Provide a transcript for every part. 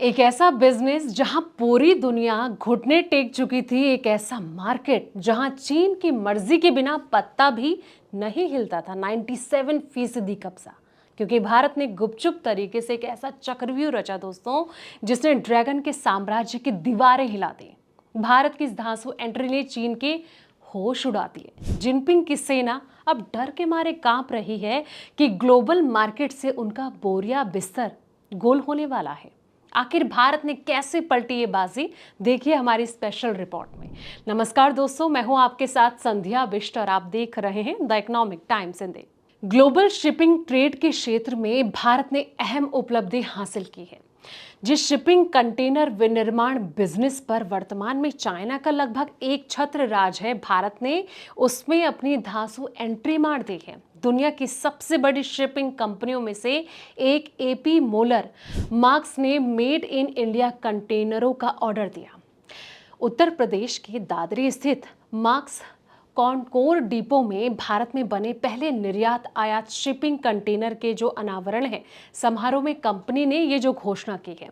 एक ऐसा बिजनेस जहां पूरी दुनिया घुटने टेक चुकी थी, एक ऐसा मार्केट जहां चीन की मर्जी के बिना पत्ता भी नहीं हिलता था। 97% कब्जा, क्योंकि भारत ने गुपचुप तरीके से एक ऐसा चक्रव्यूह रचा दोस्तों, जिसने ड्रैगन के साम्राज्य की दीवारें हिला दी। भारत की इस धांसू एंट्री ने चीन के होश उड़ा दिए। जिनपिंग की सेना अब डर के मारे कांप रही है कि ग्लोबल मार्केट से उनका बोरिया बिस्तर गोल होने वाला है। आखिर भारत ने कैसे पलटी ये बाजी, देखिए हमारी स्पेशल रिपोर्ट में। नमस्कार दोस्तों, मैं हूं आपके साथ संध्या बिष्ट और आप देख रहे हैं the economic times Hindi. Global shipping trade के क्षेत्र में भारत ने अहम उपलब्धि हासिल की है। जिस शिपिंग कंटेनर विनिर्माण बिजनेस पर वर्तमान में चाइना का लगभग एक छत्र राज है, भारत ने उसमें अपनी धांसू एंट्री मार दी है। दुनिया की सबसे बड़ी शिपिंग कंपनियों में से एक एपी मोलर मार्क्स ने मेड इन इंडिया कंटेनरों का ऑर्डर दिया। उत्तर प्रदेश के दादरी स्थित मार्क्स कॉनकोर डिपो में भारत में बने पहले निर्यात आयात शिपिंग कंटेनर के जो अनावरण है समारोह में कंपनी ने ये जो घोषणा की है।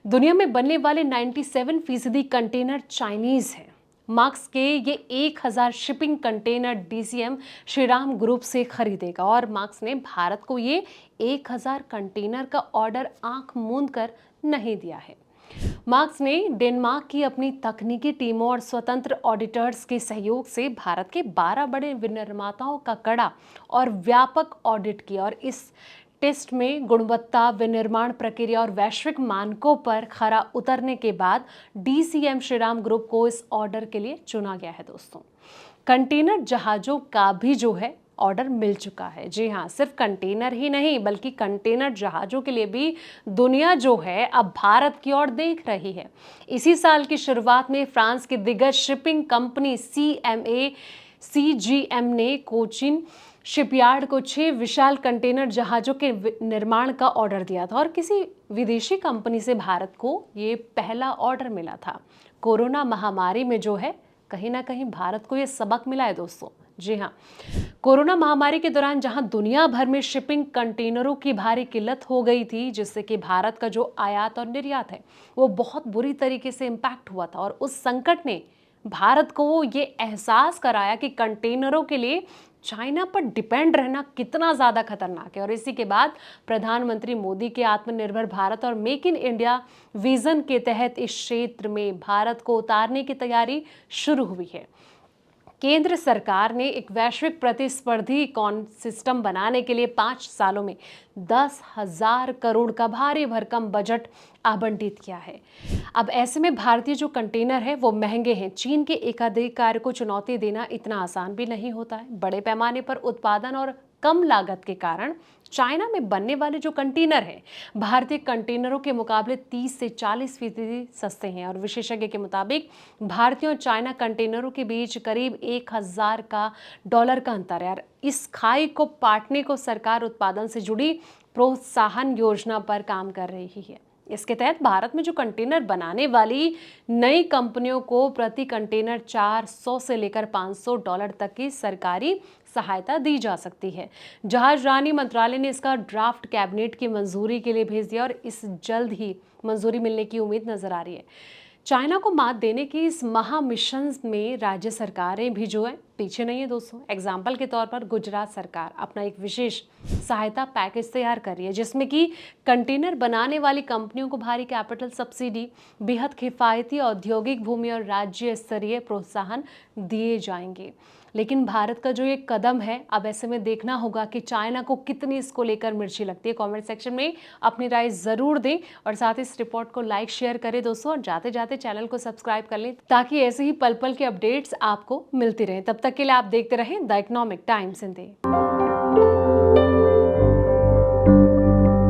दुनिया में बनने वाले 97% कंटेनर चाइनीज हैं। मार्क्स के ये 1000 shipping container DCM Shriram group से खरीदेगा और मार्क्स ने भारत को ये 1000 कंटेनर का ऑर्डर आंख मूंद कर नहीं दिया है। मार्क्स ने डेनमार्क की अपनी तकनीकी टीमों और स्वतंत्र ऑडिटर्स के सहयोग से भारत के 12 बड़े विनिर्माताओं का कड़ा और व्यापक ऑडिट किया और इस टेस्ट में गुणवत्ता, विनिर्माण प्रक्रिया और वैश्विक मानकों पर खरा उतरने के बाद डीसीएम श्रीराम ग्रुप को इस ऑर्डर के लिए चुना गया है। दोस्तों, कंटेनर जहाजों का भी जो है ऑर्डर मिल चुका है। जी हाँ, सिर्फ कंटेनर ही नहीं बल्कि कंटेनर जहाजों के लिए भी दुनिया जो है अब भारत की ओर देख रही है। इसी साल की शुरुआत में फ्रांस की दिग्गज शिपिंग कंपनी सीजीएम ने कोचिन शिपयार्ड को 6 विशाल कंटेनर जहाजों के निर्माण का ऑर्डर दिया था और किसी विदेशी कंपनी से भारत को ये पहला ऑर्डर मिला था। कोरोना महामारी में जो है कहीं ना कहीं भारत को ये सबक मिला है दोस्तों। जी हाँ, कोरोना महामारी के दौरान जहां दुनिया भर में शिपिंग कंटेनरों की भारी किल्लत हो गई थी, जिससे कि भारत का जो आयात और निर्यात है वो बहुत बुरी तरीके से इम्पैक्ट हुआ था और उस संकट ने भारत को ये एहसास कराया कि कंटेनरों के लिए चाइना पर डिपेंड रहना कितना ज़्यादा खतरनाक है। और इसी के बाद प्रधानमंत्री मोदी के आत्मनिर्भर भारत और मेक इन इंडिया विजन के तहत इस क्षेत्र में भारत को उतारने की तैयारी शुरू हुई है। केंद्र सरकार ने एक वैश्विक प्रतिस्पर्धी इकोसिस्टम बनाने के लिए 5 सालों में 10,000 करोड़ का भारी भरकम बजट आवंटित किया है। अब ऐसे में भारतीय जो कंटेनर है वो महंगे हैं। चीन के एकाधिक कार्य को चुनौती देना इतना आसान भी नहीं होता है। बड़े पैमाने पर उत्पादन और कम लागत के कारण चाइना में बनने वाले जो कंटेनर हैं भारतीय कंटेनरों के मुकाबले 30 से 40% सस्ते हैं और विशेषज्ञ के मुताबिक भारतीय और चाइना कंटेनरों के बीच करीब 1000 का डॉलर का अंतर है। इस खाई को पाटने को सरकार उत्पादन से जुड़ी प्रोत्साहन योजना पर काम कर रही है। इसके तहत भारत में जो कंटेनर बनाने वाली नई कंपनियों को प्रति कंटेनर 400 से लेकर $500 तक की सरकारी सहायता दी जा सकती है। जहाजरानी मंत्रालय ने इसका ड्राफ्ट कैबिनेट की मंजूरी के लिए भेज दिया और इस जल्द ही मंजूरी मिलने की उम्मीद नजर आ रही है। चाइना को मात देने की इस महा मिशन में राज्य सरकारें भी जो है पीछे नहीं है दोस्तों। एग्जाम्पल के तौर पर गुजरात सरकार अपना एक विशेष सहायता पैकेज तैयार कर रही है, जिसमें कि कंटेनर बनाने वाली कंपनियों को भारी कैपिटल सब्सिडी, बेहद किफायती औद्योगिक भूमि और राज्य स्तरीय प्रोत्साहन दिए जाएंगे। लेकिन भारत का जो ये कदम है, अब ऐसे में देखना होगा कि चाइना को कितनी इसको लेकर मिर्ची लगती है। कमेंट सेक्शन में अपनी राय जरूर दें और साथ ही इस रिपोर्ट को लाइक शेयर करें दोस्तों, और जाते जाते चैनल को सब्सक्राइब कर लें ताकि ऐसे ही पल पल के अपडेट्स आपको मिलती रहें। तब तक के लिए आप देखते रहें द इकोनॉमिक टाइम्स हिंदी।